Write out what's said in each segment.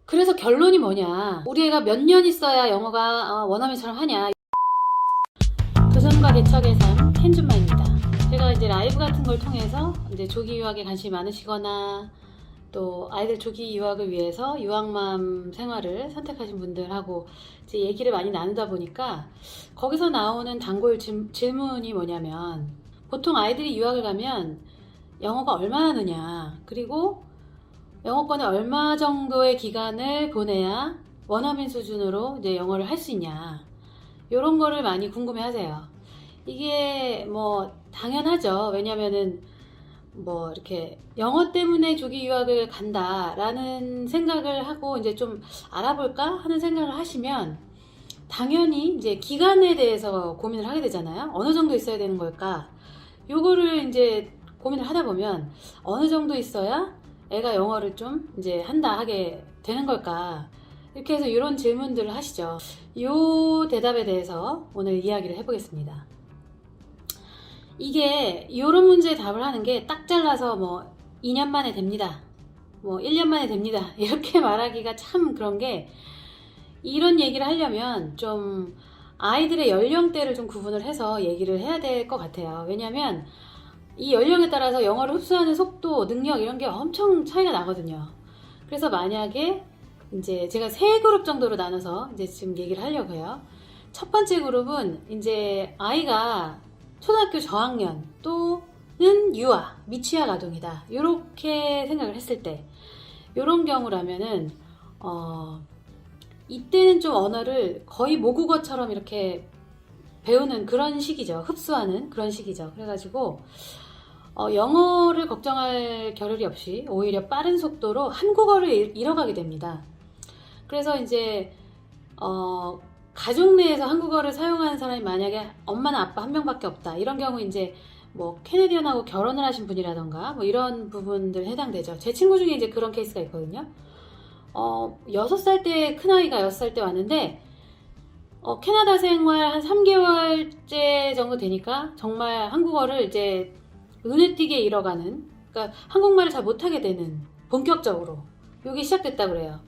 그래서 결론이 뭐냐, 우리 애가 몇 년 있어야 영어가 원어민처럼 하냐. 도전과 개척의 삶 켄준마입니다. 제가 이제 라이브 같은 걸 통해서 이제 조기 유학에 관심이 많으시거나 또 아이들 조기 유학을 위해서 유학맘 생활을 선택하신 분들하고 이제 얘기를 많이 나누다 보니까 거기서 나오는 단골 질문이 뭐냐면, 보통 아이들이 유학을 가면 영어가 얼마나 느냐, 그리고 영어권에 얼마 정도의 기간을 보내야 원어민 수준으로 이제 영어를 할 수 있냐, 이런 거를 많이 궁금해 하세요. 이게 뭐 당연하죠. 왜냐면은 뭐 이렇게 영어 때문에 조기 유학을 간다라는 생각을 하고 이제 좀 알아볼까 하는 생각을 하시면 당연히 이제 기간에 대해서 고민을 하게 되잖아요. 어느 정도 있어야 되는 걸까? 요거를 이제 고민을 하다 보면 어느 정도 있어야 애가 영어를 좀 이제 한다 하게 되는 걸까? 이렇게 해서 이런 질문들을 하시죠. 요 대답에 대해서 오늘 이야기를 해보겠습니다. 이게 이런 문제에 답을 하는 게 딱 잘라서 뭐 2년 만에 됩니다, 뭐 1년 만에 됩니다, 이렇게 말하기가 참 그런 게, 이런 얘기를 하려면 좀 아이들의 연령대를 좀 구분을 해서 얘기를 해야 될 것 같아요. 왜냐면 이 연령에 따라서 영어를 흡수하는 속도, 능력 이런 게 엄청 차이가 나거든요. 그래서 만약에 이제 제가 세 그룹 정도로 나눠서 이제 지금 얘기를 하려고 해요. 첫 번째 그룹은 이제 아이가 초등학교 저학년 또는 유아, 미취학 아동이다, 이렇게 생각을 했을 때, 이런 경우라면은 이때는 좀 언어를 거의 모국어처럼 이렇게 배우는 그런 시기죠. 흡수하는 그런 시기죠. 그래가지고 영어를 걱정할 겨를이 없이 오히려 빠른 속도로 한국어를 잃어가게 됩니다. 그래서 이제 가족 내에서 한국어를 사용하는 사람이 만약에 엄마나 아빠 한 명밖에 없다, 이런 경우 이제 뭐 캐네디언하고 결혼을 하신 분이라던가 뭐 이런 부분들 해당되죠. 제 친구 중에 이제 그런 케이스가 있거든요. 6살 때, 큰아이가 6살 때 왔는데 캐나다 생활 한 3개월째 정도 되니까 정말 한국어를 이제 눈에 띄게 잃어가는, 그러니까 한국말을 잘 못하게 되는, 본격적으로 이게 시작됐다고 그래요.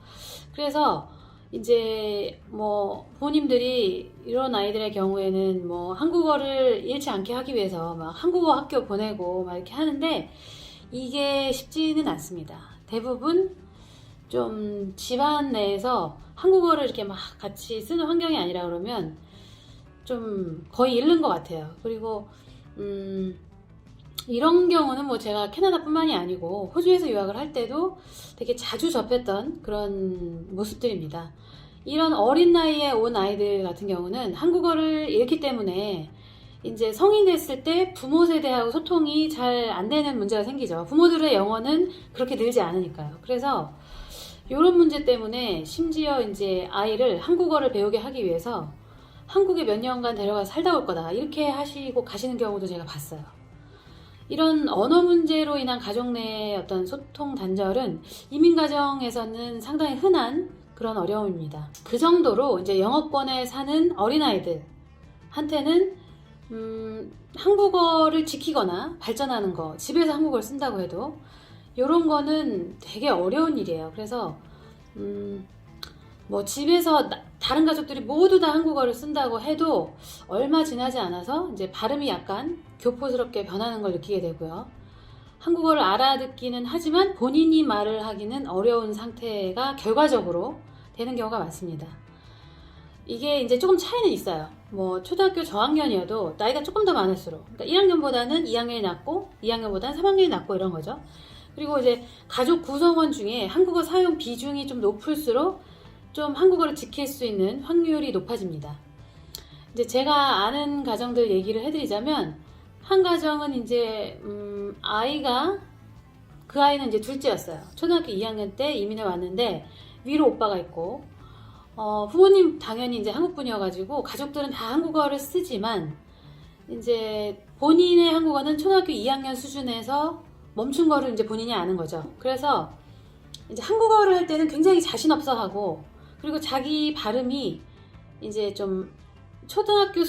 그래서 이제 뭐 부모님들이 이런 아이들의 경우에는 뭐 한국어를 잃지 않게 하기 위해서 막 한국어 학교 보내고 막 이렇게 하는데 이게 쉽지는 않습니다. 대부분 좀 집안 내에서 한국어를 이렇게 막 같이 쓰는 환경이 아니라 그러면 좀 거의 잃는 것 같아요. 그리고 이런 경우는 뭐 제가 캐나다뿐만이 아니고 호주에서 유학을 할 때도 되게 자주 접했던 그런 모습들입니다. 이런 어린 나이에 온 아이들 같은 경우는 한국어를 잃기 때문에 이제 성인 됐을 때 부모 세대하고 소통이 잘 안 되는 문제가 생기죠. 부모들의 영어는 그렇게 늘지 않으니까요. 그래서 이런 문제 때문에 심지어 이제 아이를 한국어를 배우게 하기 위해서 한국에 몇 년간 데려가 살다 올 거다, 이렇게 하시고 가시는 경우도 제가 봤어요. 이런 언어 문제로 인한 가족 내의 어떤 소통 단절은 이민 가정에서는 상당히 흔한 그런 어려움입니다. 그 정도로 이제 영어권에 사는 어린아이들한테는 한국어를 지키거나 발전하는 거, 집에서 한국어를 쓴다고 해도 이런 거는 되게 어려운 일이에요. 그래서 뭐 집에서 다른 가족들이 모두 다 한국어를 쓴다고 해도 얼마 지나지 않아서 이제 발음이 약간 교포스럽게 변하는 걸 느끼게 되고요. 한국어를 알아듣기는 하지만 본인이 말을 하기는 어려운 상태가 결과적으로 되는 경우가 많습니다. 이게 이제 조금 차이는 있어요. 뭐 초등학교 저학년이어도 나이가 조금 더 많을수록, 그러니까 1학년보다는 2학년이 낮고 2학년보다는 3학년이 낮고 이런 거죠. 그리고 이제 가족 구성원 중에 한국어 사용 비중이 좀 높을수록 좀 한국어를 지킬 수 있는 확률이 높아집니다. 이제 제가 아는 가정들 얘기를 해드리자면, 한 가정은 이제 그 아이는 이제 둘째였어요. 초등학교 2학년 때 이민을 왔는데 위로 오빠가 있고, 부모님 당연히 이제 한국 분이어가지고 가족들은 다 한국어를 쓰지만 이제 본인의 한국어는 초등학교 2학년 수준에서 멈춘 거를 이제 본인이 아는 거죠. 그래서 이제 한국어를 할 때는 굉장히 자신 없어 하고, 그리고 자기 발음이 이제 좀 초등학교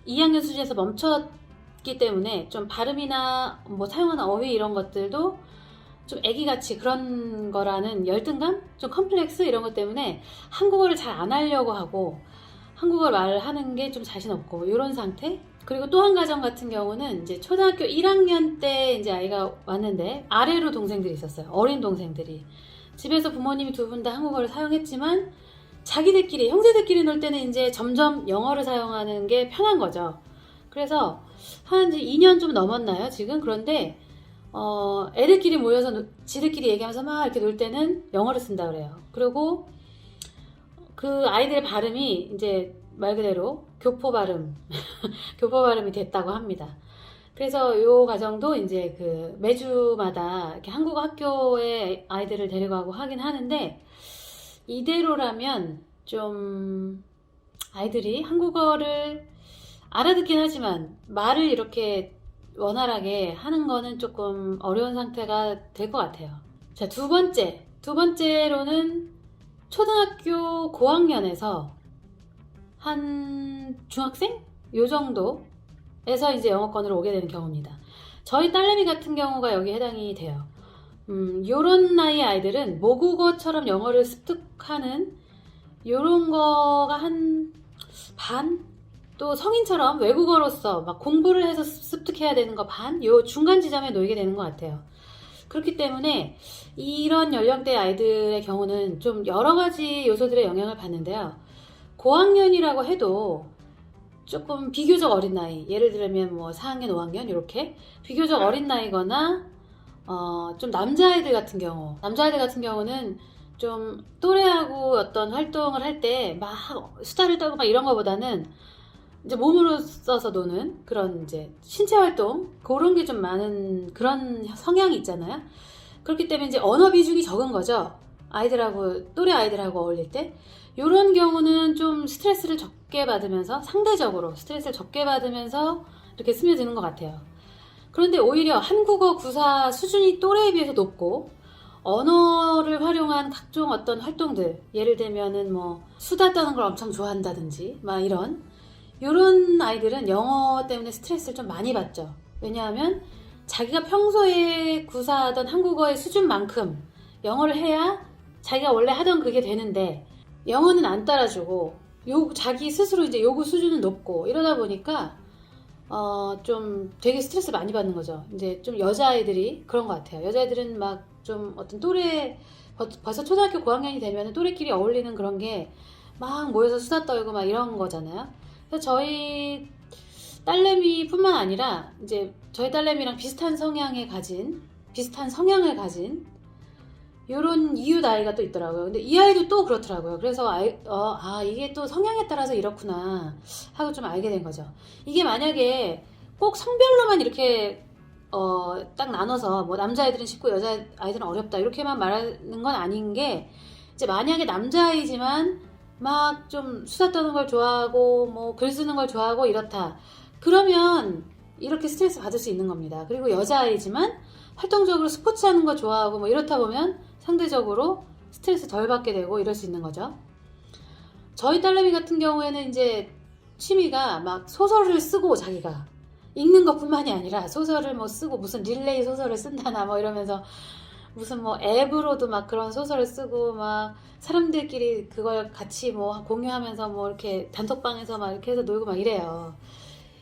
2학년 수준에서 멈췄기 때문에 좀 발음이나 뭐 사용하는 어휘 이런 것들도 좀 애기같이 그런 거라는 열등감? 좀 컴플렉스 이런 것 때문에 한국어를 잘 안 하려고 하고 한국어 말하는 게 좀 자신 없고 이런 상태? 그리고 또 한 가정 같은 경우는 이제 초등학교 1학년 때 이제 아이가 왔는데 아래로 동생들이 있었어요. 어린 동생들이. 집에서 부모님이 두 분 다 한국어를 사용했지만 자기들끼리, 형제들끼리 놀 때는 이제 점점 영어를 사용하는 게 편한 거죠. 그래서 한 2년 좀 넘었나요, 지금? 그런데 애들끼리 모여서 지들끼리 얘기하면서 막 이렇게 놀 때는 영어를 쓴다 그래요. 그리고 그 아이들의 발음이 이제 말 그대로 교포 발음, 교포 발음이 됐다고 합니다. 그래서 요 가정도 이제 그 매주마다 이렇게 한국어 학교에 아이들을 데려가고 하긴 하는데 이대로라면 좀 아이들이 한국어를 알아듣긴 하지만 말을 이렇게 원활하게 하는 거는 조금 어려운 상태가 될 것 같아요. 자, 두 번째로는 초등학교 고학년에서 한 중학생? 요 정도에서 이제 영어권으로 오게 되는 경우입니다. 저희 딸내미 같은 경우가 여기 해당이 돼요. 요런 나이 아이들은 모국어처럼 영어를 습득하는 요런 거가 한 반? 또 성인처럼 외국어로서 막 공부를 해서 습득해야 되는 거 반? 요 중간 지점에 놓이게 되는 것 같아요. 그렇기 때문에 이런 연령대 아이들의 경우는 좀 여러 가지 요소들의 영향을 받는데요. 고학년이라고 해도 조금 비교적 어린 나이, 예를 들면 뭐 4학년, 5학년 이렇게 비교적 어린 나이거나 좀 남자아이들 같은 경우는 좀 또래하고 어떤 활동을 할 때 막 수다를 떨고 막 이런 거보다는 이제 몸으로 써서 노는 그런 이제 신체 활동 그런 게 좀 많은 그런 성향이 있잖아요. 그렇기 때문에 이제 언어 비중이 적은 거죠. 아이들하고 또래 아이들하고 어울릴 때 이런 경우는 좀 스트레스를 적게 받으면서 상대적으로 스트레스를 적게 받으면서 이렇게 스며드는 것 같아요. 그런데 오히려 한국어 구사 수준이 또래에 비해서 높고 언어를 활용한 각종 어떤 활동들 예를 들면은 뭐 수다 떠는 걸 엄청 좋아한다든지 막 이런 아이들은 영어 때문에 스트레스를 좀 많이 받죠. 왜냐하면 자기가 평소에 구사하던 한국어의 수준만큼 영어를 해야 자기가 원래 하던 그게 되는데 영어는 안 따라주고 자기 스스로 이제 요구 수준은 높고 이러다 보니까 좀 되게 스트레스 많이 받는 거죠. 이제 좀 여자아이들이 그런 것 같아요. 여자애들은 막 좀 어떤 또래 벌써 초등학교 고학년이 되면 또래끼리 어울리는 그런 게 막 모여서 수다 떨고 막 이런 거잖아요. 그래서 저희 딸내미뿐만 아니라 이제 저희 딸내미랑 비슷한 성향을 가진 요런 이웃 아이가 또 있더라고요. 근데 이 아이도 또 그렇더라고요. 그래서 이게 또 성향에 따라서 이렇구나 하고 좀 알게 된 거죠. 이게 만약에 꼭 성별로만 이렇게 딱 나눠서 뭐 남자아이들은 쉽고 여자아이들은 어렵다 이렇게만 말하는 건 아닌 게 이제 만약에 남자아이지만 막 좀 수다 떠는 걸 좋아하고 뭐 글 쓰는 걸 좋아하고 이렇다. 그러면 이렇게 스트레스 받을 수 있는 겁니다. 그리고 여자아이지만 활동적으로 스포츠 하는 거 좋아하고 뭐 이렇다 보면 상대적으로 스트레스 덜 받게 되고 이럴 수 있는 거죠. 저희 딸내미 같은 경우에는 이제 취미가 막 소설을 쓰고 자기가 읽는 것뿐만이 아니라 소설을 뭐 쓰고 무슨 릴레이 소설을 쓴다나 뭐 이러면서 무슨 뭐 앱으로도 막 그런 소설을 쓰고 막 사람들끼리 그걸 같이 뭐 공유하면서 뭐 이렇게 단톡방에서 막 이렇게 해서 놀고 막 이래요.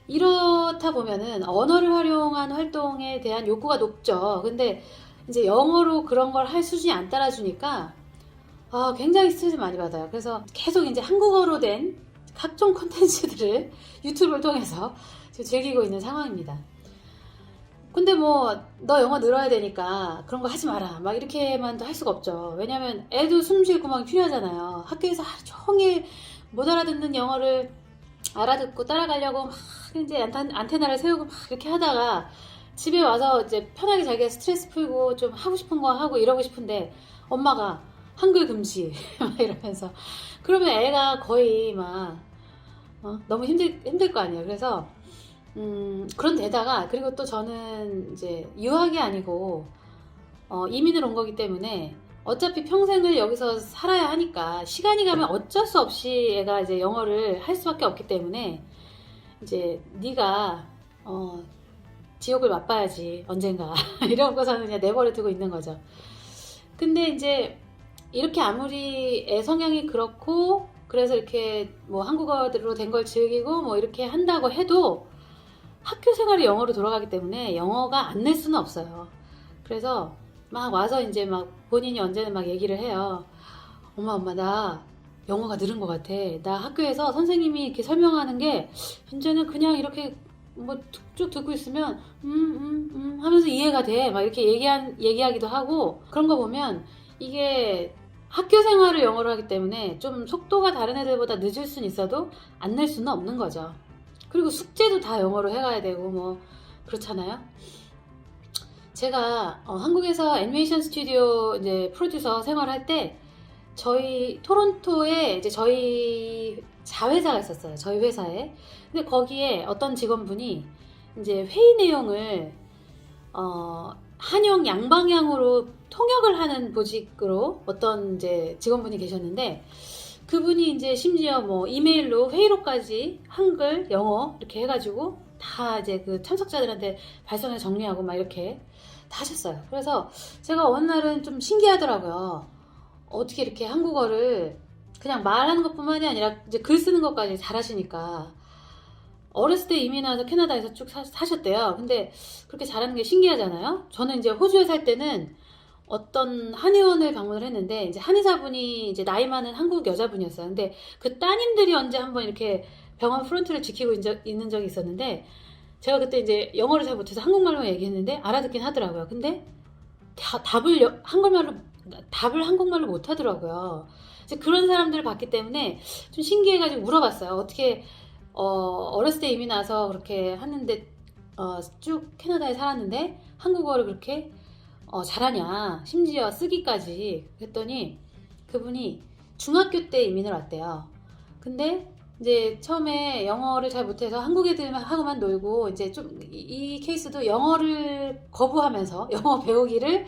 이렇다 보면은 언어를 활용한 활동에 대한 욕구가 높죠. 근데 이제 영어로 그런 걸 할 수준이 안 따라주니까 굉장히 스트레스 많이 받아요. 그래서 계속 이제 한국어로 된 각종 콘텐츠들을 유튜브를 통해서 지금 즐기고 있는 상황입니다. 근데 뭐 너 영어 늘어야 되니까 그런 거 하지 마라 막 이렇게만도 할 수가 없죠. 왜냐면 애도 숨 쉴 구멍이 필요하잖아요. 학교에서 하루 종일 못 알아듣는 영어를 알아듣고 따라가려고 막 이제 안테나를 세우고 막 이렇게 하다가 집에 와서 이제 편하게 자기가 스트레스 풀고 좀 하고 싶은 거 하고 이러고 싶은데 엄마가 한글 금지 막 이러면서 그러면 애가 거의 막 너무 힘들 거 아니에요. 그래서 그런 데다가 그리고 또 저는 이제 유학이 아니고 이민을 온 거기 때문에 어차피 평생을 여기서 살아야 하니까 시간이 가면 어쩔 수 없이 애가 이제 영어를 할 수밖에 없기 때문에 이제 네가 지옥을 맛봐야지 언젠가 이러고서는 그냥 내버려 두고 있는 거죠. 근데 이제 이렇게 아무리 애 성향이 그렇고 그래서 이렇게 뭐 한국어로 된 걸 즐기고 뭐 이렇게 한다고 해도 학교 생활이 영어로 돌아가기 때문에 영어가 안 낼 수는 없어요. 그래서 막 와서 이제 막 본인이 언제는 막 얘기를 해요. 엄마 나 영어가 늘은 것 같아. 나 학교에서 선생님이 이렇게 설명하는 게 현재는 그냥 이렇게 뭐 쭉 듣고 있으면 하면서 이해가 돼. 막 이렇게 얘기하기도 하고 그런 거 보면 이게 학교 생활을 영어로 하기 때문에 좀 속도가 다른 애들보다 늦을 수는 있어도 안 낼 수는 없는 거죠. 그리고 숙제도 다 영어로 해가야 되고 뭐 그렇잖아요. 제가 한국에서 애니메이션 스튜디오 이제 프로듀서 생활할 때 저희 토론토에 이제 저희 자회사가 있었어요. 저희 회사에. 근데 거기에 어떤 직원분이 이제 회의 내용을 한영 양방향으로 통역을 하는 보직으로 어떤 이제 직원분이 계셨는데 그분이 이제 심지어 뭐 이메일로 회의록까지 한글, 영어 이렇게 해가지고 다 이제 그 참석자들한테 발송해 정리하고 막 이렇게 다 하셨어요. 그래서 제가 어느 날은 좀 신기하더라고요. 어떻게 이렇게 한국어를 그냥 말하는 것뿐만이 아니라 이제 글 쓰는 것까지 잘하시니까 어렸을 때 이민 와서 캐나다에서 쭉 사셨대요. 근데 그렇게 잘하는 게 신기하잖아요. 저는 이제 호주에 살 때는 어떤 한의원을 방문을 했는데 이제 한의사분이 이제 나이 많은 한국 여자분이었어요. 근데 그 따님들이 언제 한번 이렇게 병원 프론트를 지키고 있는 적이 있었는데 제가 그때 이제 영어를 잘 못해서 한국말로 얘기했는데 알아듣긴 하더라고요. 근데 답을 한국말로 못 하더라고요. 이제 그런 사람들을 봤기 때문에 좀 신기해가지고 물어봤어요. 어떻게 어렸을 때 이민 와서 그렇게 하는데 쭉 캐나다에 살았는데 한국어를 그렇게 잘하냐, 심지어 쓰기까지. 했더니 그분이 중학교 때 이민을 왔대요. 근데 이제 처음에 영어를 잘 못해서 한국 애들하고만 놀고 이제 좀 이 케이스도 영어를 거부하면서 영어 배우기를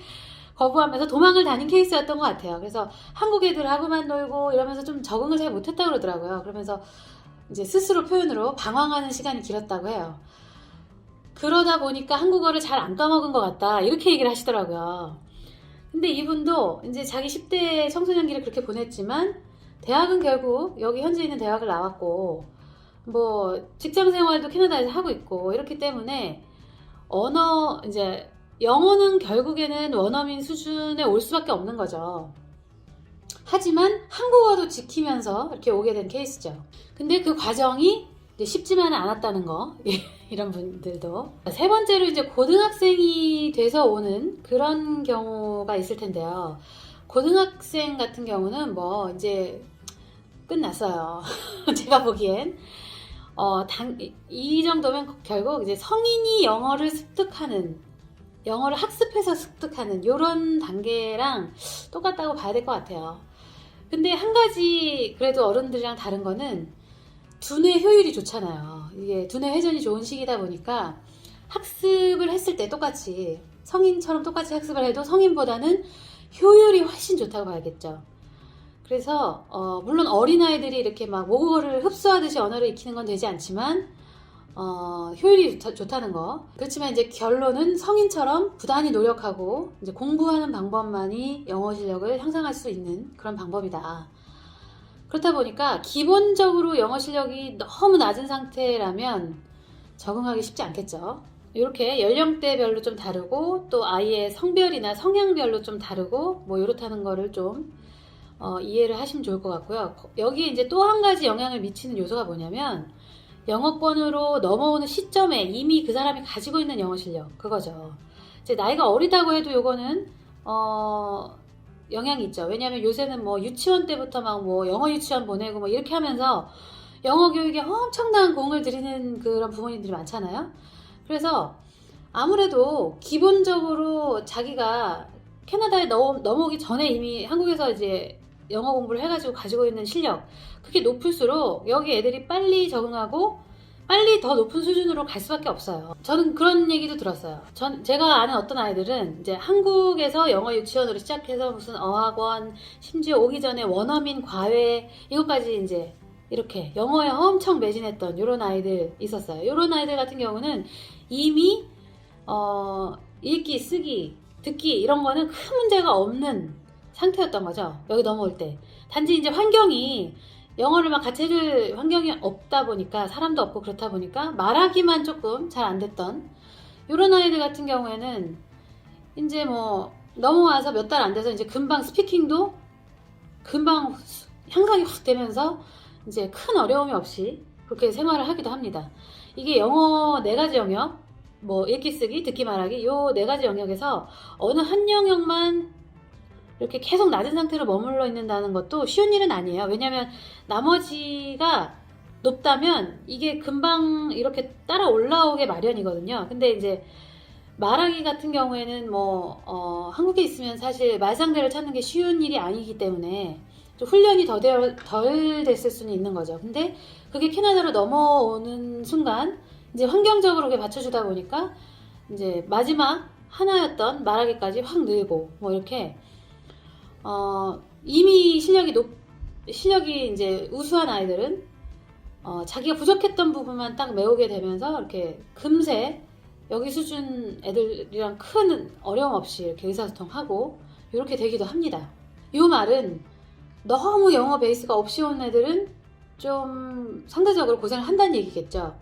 거부하면서 도망을 다닌 케이스였던 것 같아요. 그래서 한국 애들하고만 놀고 이러면서 좀 적응을 잘 못했다고 그러더라고요. 그러면서 이제 스스로 표현으로 방황하는 시간이 길었다고 해요. 그러다 보니까 한국어를 잘 안 까먹은 것 같다 이렇게 얘기를 하시더라고요. 근데 이분도 이제 자기 10대 청소년기를 그렇게 보냈지만 대학은 결국 여기 현지에 있는 대학을 나왔고 뭐 직장 생활도 캐나다에서 하고 있고 이렇기 때문에 언어 이제 영어는 결국에는 원어민 수준에 올 수밖에 없는 거죠. 하지만 한국어도 지키면서 이렇게 오게 된 케이스죠. 근데 그 과정이 이제 쉽지만은 않았다는 거 이런 분들도 세 번째로 이제 고등학생이 돼서 오는 그런 경우가 있을 텐데요. 고등학생 같은 경우는 뭐 이제 끝났어요. 제가 보기엔 이 정도면 결국 이제 성인이 영어를 학습해서 습득하는 이런 단계랑 똑같다고 봐야 될 것 같아요. 근데 한 가지 그래도 어른들이랑 다른 거는 두뇌 효율이 좋잖아요. 이게 두뇌 회전이 좋은 시기다 보니까 학습을 했을 때 똑같이 성인처럼 똑같이 학습을 해도 성인보다는 효율이 훨씬 좋다고 봐야겠죠. 그래서 물론 어린아이들이 이렇게 막 모국어를 흡수하듯이 언어를 익히는 건 되지 않지만 효율이 좋다는 거. 그렇지만 이제 결론은 성인처럼 부단히 노력하고 이제 공부하는 방법만이 영어 실력을 향상할 수 있는 그런 방법이다. 그렇다 보니까 기본적으로 영어 실력이 너무 낮은 상태라면 적응하기 쉽지 않겠죠. 이렇게 연령대별로 좀 다르고 또 아이의 성별이나 성향별로 좀 다르고 뭐 이렇다는 거를 좀 이해를 하시면 좋을 것 같고요. 여기에 이제 또 한 가지 영향을 미치는 요소가 뭐냐면 영어권으로 넘어오는 시점에 이미 그 사람이 가지고 있는 영어 실력 그거죠. 이제 나이가 어리다고 해도 요거는 영향이 있죠. 왜냐하면 요새는 뭐 유치원 때부터 막 뭐 영어 유치원 보내고 뭐 이렇게 하면서 영어 교육에 엄청난 공을 들이는 그런 부모님들이 많잖아요. 그래서 아무래도 기본적으로 자기가 캐나다에 넘어오기 전에 이미 한국에서 이제 영어 공부를 해가지고 가지고 있는 실력 그게 높을수록 여기 애들이 빨리 적응하고 빨리 더 높은 수준으로 갈 수밖에 없어요. 저는 그런 얘기도 들었어요. 제가 아는 어떤 아이들은 이제 한국에서 영어 유치원으로 시작해서 무슨 어학원 심지어 오기 전에 원어민 과외 이것까지 이제 이렇게 영어에 엄청 매진했던 이런 아이들 있었어요. 이런 아이들 같은 경우는 이미 읽기, 쓰기, 듣기 이런 거는 큰 문제가 없는 상태였던 거죠. 여기 넘어올 때. 단지 이제 환경이 영어를 막 같이 해줄 환경이 없다 보니까, 사람도 없고 그렇다 보니까 말하기만 조금 잘 안 됐던 이런 아이들 같은 경우에는 이제 뭐 넘어와서 몇 달 안 돼서 이제 금방 스피킹도 금방 향상이 확 되면서 이제 큰 어려움이 없이 그렇게 생활을 하기도 합니다. 이게 영어 4가지 영역, 뭐 읽기, 쓰기, 듣기, 말하기 요 4가지 영역에서 어느 한 영역만 이렇게 계속 낮은 상태로 머물러 있는다는 것도 쉬운 일은 아니에요. 왜냐하면 나머지가 높다면 이게 금방 이렇게 따라 올라오게 마련이거든요. 근데 이제 말하기 같은 경우에는 한국에 있으면 사실 말상대를 찾는 게 쉬운 일이 아니기 때문에 좀 훈련이 덜 됐을 수는 있는 거죠. 근데 그게 캐나다로 넘어오는 순간 이제 환경적으로 그게 받쳐주다 보니까 이제 마지막 하나였던 말하기까지 확 늘고 뭐 이렇게 이미 실력이 이제 우수한 아이들은 자기가 부족했던 부분만 딱 메우게 되면서 이렇게 금세 여기 수준 애들이랑 큰 어려움 없이 이렇게 의사소통하고 이렇게 되기도 합니다. 이 말은 너무 영어 베이스가 없이 온 애들은 좀 상대적으로 고생을 한다는 얘기겠죠.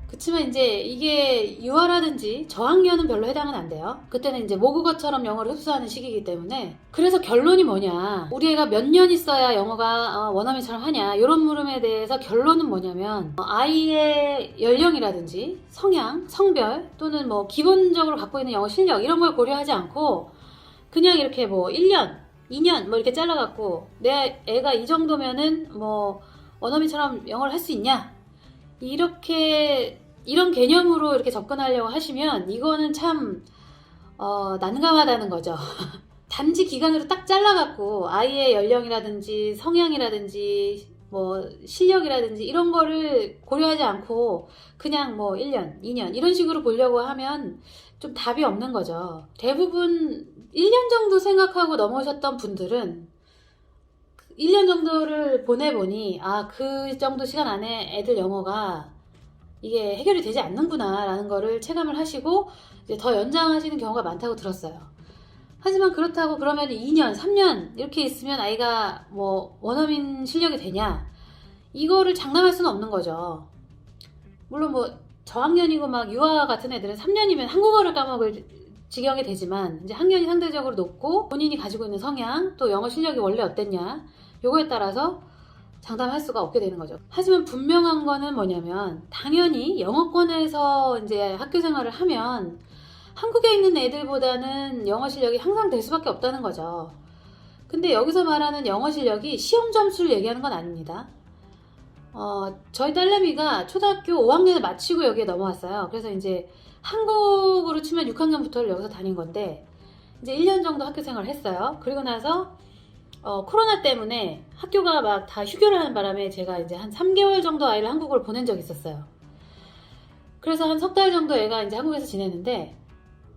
그치만 이제 이게 유아라든지 저학년은 별로 해당은 안 돼요. 그때는 이제 모국어처럼 영어를 흡수하는 시기이기 때문에. 그래서 결론이 뭐냐, 우리 애가 몇 년 있어야 영어가 원어민처럼 하냐, 이런 물음에 대해서 결론은 뭐냐면 아이의 연령이라든지 성향, 성별 또는 뭐 기본적으로 갖고 있는 영어 실력 이런 걸 고려하지 않고 그냥 이렇게 뭐 1년, 2년 뭐 이렇게 잘라갖고 내 애가 이 정도면은 뭐 원어민처럼 영어를 할 수 있냐, 이런 개념으로 이렇게 접근하려고 하시면 이거는 참 난감하다는 거죠. 단지 기간으로 딱 잘라갖고 아이의 연령이라든지 성향이라든지 뭐 실력이라든지 이런 거를 고려하지 않고 그냥 뭐 1년, 2년 이런 식으로 보려고 하면 좀 답이 없는 거죠. 대부분 1년 정도 생각하고 넘어오셨던 분들은 1년 정도를 보내보니 그 정도 시간 안에 애들 영어가 이게 해결이 되지 않는구나 라는 거를 체감을 하시고 이제 더 연장하시는 경우가 많다고 들었어요. 하지만 그렇다고 그러면 2년, 3년 이렇게 있으면 아이가 뭐 원어민 실력이 되냐, 이거를 장담할 수는 없는 거죠. 물론 뭐 저학년이고 막 유아 같은 애들은 3년이면 한국어를 까먹을 지경이 되지만 이제 학년이 상대적으로 높고 본인이 가지고 있는 성향 또 영어 실력이 원래 어땠냐 요거에 따라서 장담할 수가 없게 되는 거죠. 하지만 분명한 거는 뭐냐면 당연히 영어권에서 이제 학교 생활을 하면 한국에 있는 애들보다는 영어 실력이 향상될 수밖에 없다는 거죠. 근데 여기서 말하는 영어 실력이 시험 점수를 얘기하는 건 아닙니다. 저희 딸내미가 초등학교 5학년을 마치고 여기에 넘어왔어요. 그래서 이제 한국으로 치면 6학년부터를 여기서 다닌 건데 이제 1년 정도 학교 생활을 했어요. 그리고 나서 코로나 때문에 학교가 막 다 휴교를 하는 바람에 제가 이제 한 3개월 정도 아이를 한국으로 보낸 적이 있었어요. 그래서 한 석 달 정도 애가 이제 한국에서 지냈는데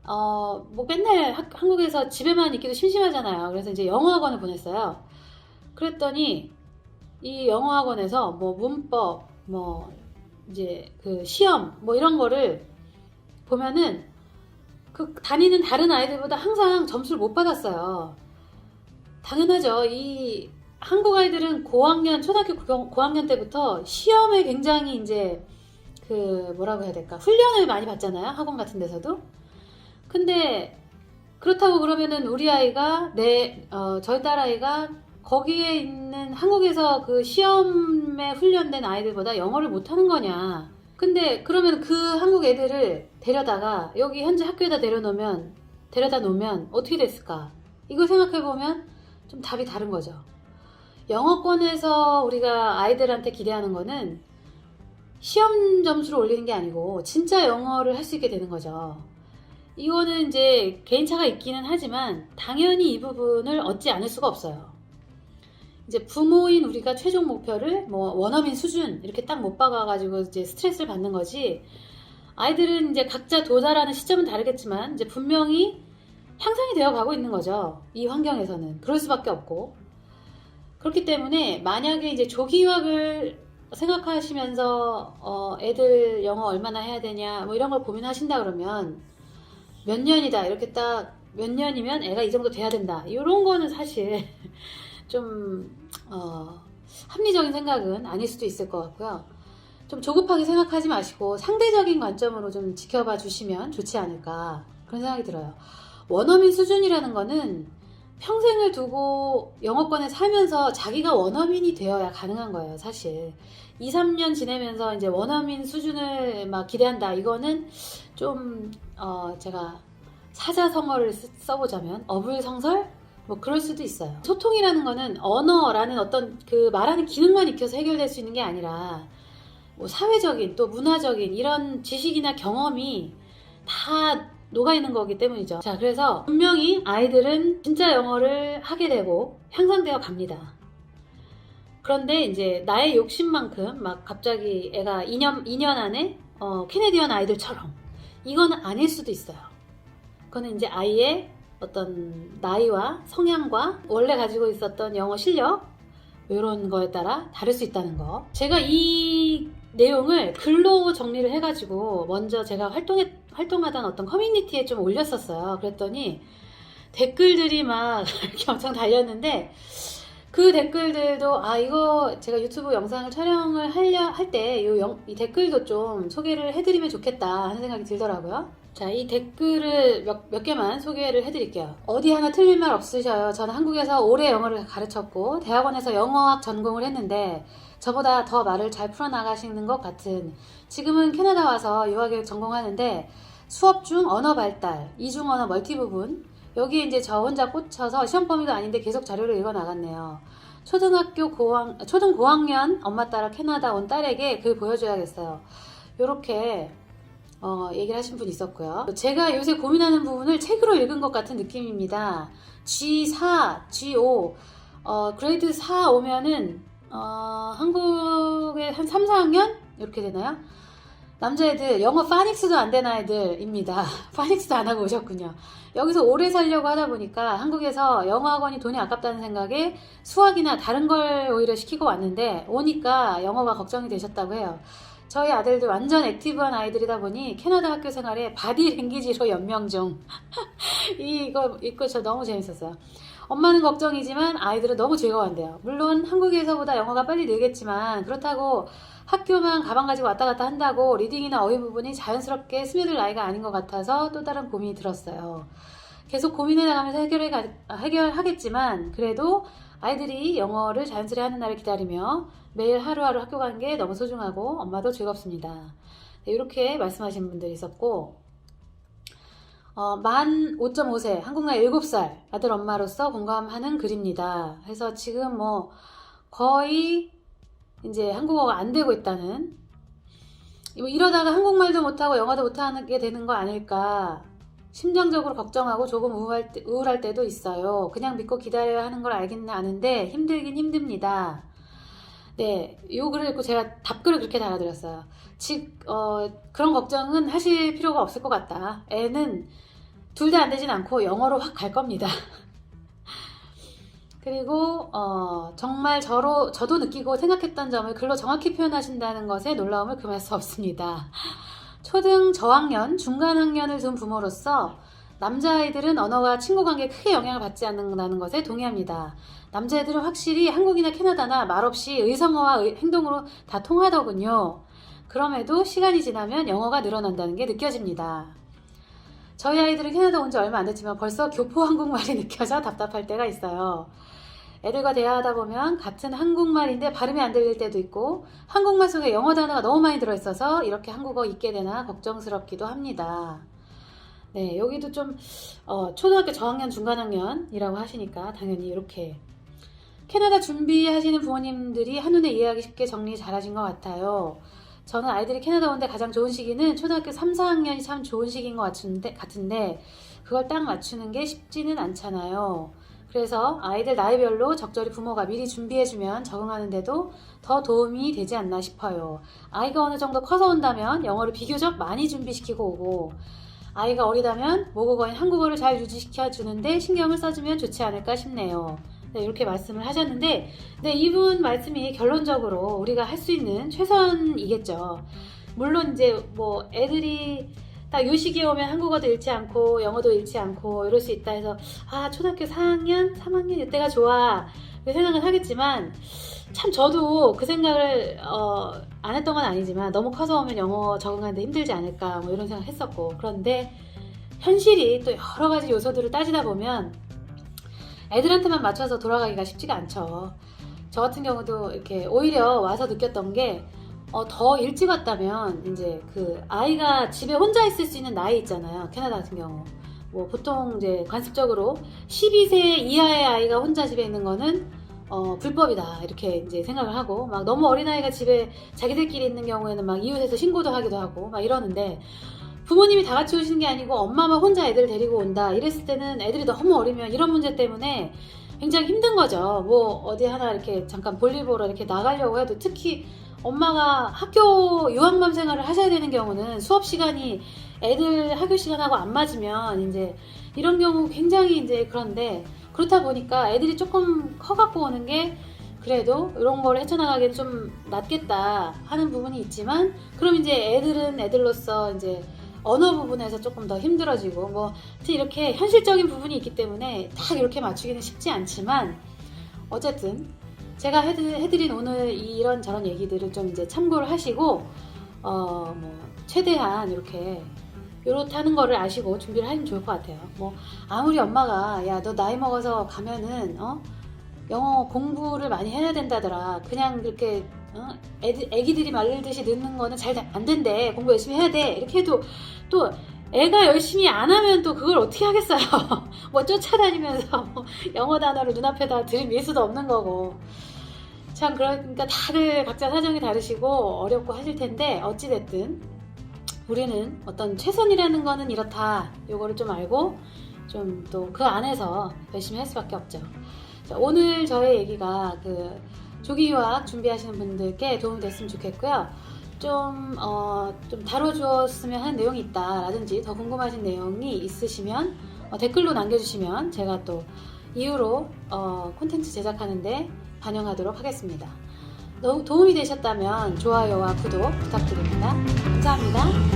뭐 맨날 한국에서 집에만 있기도 심심하잖아요. 그래서 이제 영어학원을 보냈어요. 그랬더니 이 영어학원에서 뭐 문법, 뭐 이제 그 시험 뭐 이런 거를 보면은 그 다니는 다른 아이들보다 항상 점수를 못 받았어요. 당연하죠. 이 한국 아이들은 초등학교 고학년 때부터 시험에 굉장히 이제 그 뭐라고 해야 될까, 훈련을 많이 받잖아요. 학원 같은 데서도. 근데 그렇다고 그러면은 우리 아이가 저희 딸아이가 거기에 있는 한국에서 그 시험에 훈련된 아이들보다 영어를 못하는 거냐. 근데 그러면 그 한국 애들을 데려다가 여기 현재 학교에다 데려다 놓으면 어떻게 됐을까? 이거 생각해보면 좀 답이 다른 거죠. 영어권에서 우리가 아이들한테 기대하는 거는 시험 점수를 올리는 게 아니고 진짜 영어를 할 수 있게 되는 거죠. 이거는 이제 개인차가 있기는 하지만 당연히 이 부분을 얻지 않을 수가 없어요. 이제 부모인 우리가 최종 목표를 뭐 원어민 수준 이렇게 딱 못 박아가지고 이제 스트레스를 받는 거지, 아이들은 이제 각자 도달하는 시점은 다르겠지만 이제 분명히 향상이 되어 가고 있는 거죠. 이 환경에서는 그럴 수밖에 없고. 그렇기 때문에 만약에 이제 조기 유학을 생각하시면서 애들 영어 얼마나 해야 되냐 뭐 이런 걸 고민하신다 그러면 몇 년이다 이렇게 딱 몇 년이면 애가 이 정도 돼야 된다 이런 거는 사실 좀 합리적인 생각은 아닐 수도 있을 것 같고요. 좀 조급하게 생각하지 마시고 상대적인 관점으로 좀 지켜봐 주시면 좋지 않을까 그런 생각이 들어요. 원어민 수준이라는 거는 평생을 두고 영어권에 살면서 자기가 원어민이 되어야 가능한 거예요, 사실. 2, 3년 지내면서 이제 원어민 수준을 막 기대한다. 이거는 좀, 제가 사자성어를 써보자면, 어불성설? 뭐 그럴 수도 있어요. 소통이라는 거는 언어라는 어떤 그 말하는 기능만 익혀서 해결될 수 있는 게 아니라, 뭐 사회적인 또 문화적인 이런 지식이나 경험이 다 녹아있는 거기 때문이죠. 자, 그래서 분명히 아이들은 진짜 영어를 하게 되고 향상되어 갑니다. 그런데 이제 나의 욕심만큼 막 갑자기 애가 2년 안에 캐네디언 아이들처럼 이건 아닐 수도 있어요. 그거는 이제 아이의 어떤 나이와 성향과 원래 가지고 있었던 영어 실력 이런 거에 따라 다를 수 있다는 거. 제가 이 내용을 글로 정리를 해가지고 먼저 제가 활동하던 어떤 커뮤니티에 좀 올렸었어요. 그랬더니 댓글들이 막 이렇게 엄청 달렸는데 그 댓글들도 이거 제가 유튜브 영상을 촬영을 할 때 이 댓글도 좀 소개를 해드리면 좋겠다 하는 생각이 들더라고요. 자, 이 댓글을 몇 개만 소개를 해드릴게요. 어디 하나 틀린 말 없으셔요. 저는 한국에서 오래 영어를 가르쳤고 대학원에서 영어학 전공을 했는데 저보다 더 말을 잘 풀어나가시는 것 같은, 지금은 캐나다 와서 유아교육 전공하는데 수업 중 언어 발달, 이중 언어 멀티 부분, 여기에 이제 저 혼자 꽂혀서 시험 범위도 아닌데 계속 자료를 읽어 나갔네요. 초등 고학년 엄마 따라 캐나다 온 딸에게 글 보여줘야겠어요. 요렇게 얘기를 하신 분이 있었고요. 제가 요새 고민하는 부분을 책으로 읽은 것 같은 느낌입니다. G4, G5, 그레이드 4 오면은 한국에 한 3, 4학년? 이렇게 되나요? 남자애들, 영어 파닉스도 안 된 아이들입니다. 파닉스도 안 하고 오셨군요. 여기서 오래 살려고 하다 보니까 한국에서 영어 학원이 돈이 아깝다는 생각에 수학이나 다른 걸 오히려 시키고 왔는데 오니까 영어가 걱정이 되셨다고 해요. 저희 아들들 완전 액티브한 아이들이다 보니 캐나다 학교 생활에 바디랭귀지로 연명 중. 이거 읽고 저 너무 재밌었어요. 엄마는 걱정이지만 아이들은 너무 즐거워한대요. 물론 한국에서보다 영어가 빨리 늘겠지만 그렇다고 학교만 가방 가지고 왔다 갔다 한다고 리딩이나 어휘 부분이 자연스럽게 스며들 나이가 아닌 것 같아서 또 다른 고민이 들었어요. 계속 고민해 나가면서 해결하겠지만 그래도 아이들이 영어를 자연스레 하는 날을 기다리며 매일 하루하루 학교 가는 게 너무 소중하고 엄마도 즐겁습니다. 네, 이렇게 말씀하신 분들이 있었고, 만 5.5세, 한국 나이 7살 아들 엄마로서 공감하는 글입니다. 해서 지금 뭐 거의 이제 한국어가 안 되고 있다는, 이러다가 한국말도 못하고 영어도 못하게 되는 거 아닐까 심정적으로 걱정하고 조금 우울할 때도 있어요. 그냥 믿고 기다려야 하는 걸 알기는 아는데 힘들긴 힘듭니다. 네, 요 글을 읽고 제가 답글을 그렇게 달아드렸어요. 그런 걱정은 하실 필요가 없을 것 같다. 애는 둘 다 안 되진 않고 영어로 확 갈 겁니다. 그리고 정말 저도 느끼고 생각했던 점을 글로 정확히 표현하신다는 것에 놀라움을 금할 수 없습니다. 초등 저학년, 중간학년을 둔 부모로서 남자아이들은 언어와 친구관계에 크게 영향을 받지 않는다는 것에 동의합니다. 남자애들은 확실히 한국이나 캐나다나 말없이 의성어와 행동으로 다 통하더군요. 그럼에도 시간이 지나면 영어가 늘어난다는 게 느껴집니다. 저희 아이들은 캐나다 온 지 얼마 안 됐지만 벌써 교포 한국말이 느껴져 답답할 때가 있어요. 애들과 대화하다 보면 같은 한국말인데 발음이 안 들릴 때도 있고 한국말 속에 영어 단어가 너무 많이 들어있어서 이렇게 한국어 잊게 되나 걱정스럽기도 합니다. 네, 여기도 좀 초등학교 저학년, 중간학년이라고 하시니까 당연히 이렇게 캐나다 준비하시는 부모님들이 한눈에 이해하기 쉽게 정리 잘하신 것 같아요. 저는 아이들이 캐나다 온 데 가장 좋은 시기는 초등학교 3, 4학년이 참 좋은 시기인 것 같은데 그걸 딱 맞추는 게 쉽지는 않잖아요. 그래서 아이들 나이별로 적절히 부모가 미리 준비해주면 적응하는데도 더 도움이 되지 않나 싶어요. 아이가 어느 정도 커서 온다면 영어를 비교적 많이 준비시키고 오고, 아이가 어리다면 모국어인 한국어를 잘 유지시켜주는데 신경을 써주면 좋지 않을까 싶네요. 네, 이렇게 말씀을 하셨는데, 네, 이분 말씀이 결론적으로 우리가 할 수 있는 최선이겠죠. 물론 이제 뭐 애들이 딱 요 시기에 오면 한국어도 잃지 않고 영어도 잃지 않고 이럴 수 있다 해서 아 초등학교 4학년? 3학년 이때가 좋아 그 생각은 하겠지만 참 저도 그 생각을 안 했던 건 아니지만 너무 커서 오면 영어 적응하는데 힘들지 않을까 뭐 이런 생각 했었고 그런데 현실이 또 여러 가지 요소들을 따지다 보면 애들한테만 맞춰서 돌아가기가 쉽지가 않죠. 저 같은 경우도 이렇게 오히려 와서 느꼈던 게 더 일찍 왔다면 이제 그 아이가 집에 혼자 있을 수 있는 나이 있잖아요. 캐나다 같은 경우 뭐 보통 이제 관습적으로 12세 이하의 아이가 혼자 집에 있는 거는 불법이다 이렇게 이제 생각을 하고 막 너무 어린 아이가 집에 자기들끼리 있는 경우에는 막 이웃에서 신고도 하기도 하고 막 이러는데 부모님이 다 같이 오시는 게 아니고 엄마만 혼자 애들 데리고 온다 이랬을 때는 애들이 너무 어리면 이런 문제 때문에 굉장히 힘든 거죠. 뭐 어디 하나 이렇게 잠깐 볼일 보러 이렇게 나가려고 해도 특히 엄마가 학교 유학맘 생활을 하셔야 되는 경우는 수업 시간이 애들 학교 시간하고 안 맞으면 이제 이런 경우 굉장히 이제 그런데 그렇다 보니까 애들이 조금 커갖고 오는 게 그래도 이런 걸 헤쳐나가기엔 좀 낫겠다 하는 부분이 있지만 그럼 이제 애들은 애들로서 이제 언어 부분에서 조금 더 힘들어지고 뭐 이렇게 현실적인 부분이 있기 때문에 딱 이렇게 맞추기는 쉽지 않지만 어쨌든 제가 해드린 오늘 이런저런 얘기들을 좀 이제 참고를 하시고 뭐 최대한 이렇게 요렇다는 거를 아시고 준비를 하시면 좋을 것 같아요. 뭐 아무리 엄마가 야 너 나이 먹어서 가면은 영어 공부를 많이 해야 된다더라 그냥 그렇게 애기들이 말리듯이 늦는 거는 잘 안 된대 공부 열심히 해야 돼 이렇게 해도 또 애가 열심히 안 하면 또 그걸 어떻게 하겠어요. 뭐 쫓아다니면서 뭐 영어 단어를 눈앞에다 들이밀 수도 없는 거고 참 그러니까 다들 각자 사정이 다르시고 어렵고 하실 텐데 어찌됐든 우리는 어떤 최선이라는 거는 이렇다 요거를 좀 알고 좀 또 그 안에서 열심히 할 수밖에 없죠. 자, 오늘 저의 얘기가 그 조기 유학 준비하시는 분들께 도움이 됐으면 좋겠고요. 좀 다뤄주었으면 하는 내용이 있다라든지 더 궁금하신 내용이 있으시면 댓글로 남겨주시면 제가 또 이후로 콘텐츠 제작하는데 반영하도록 하겠습니다. 도움이 되셨다면 좋아요와 구독 부탁드립니다. 감사합니다.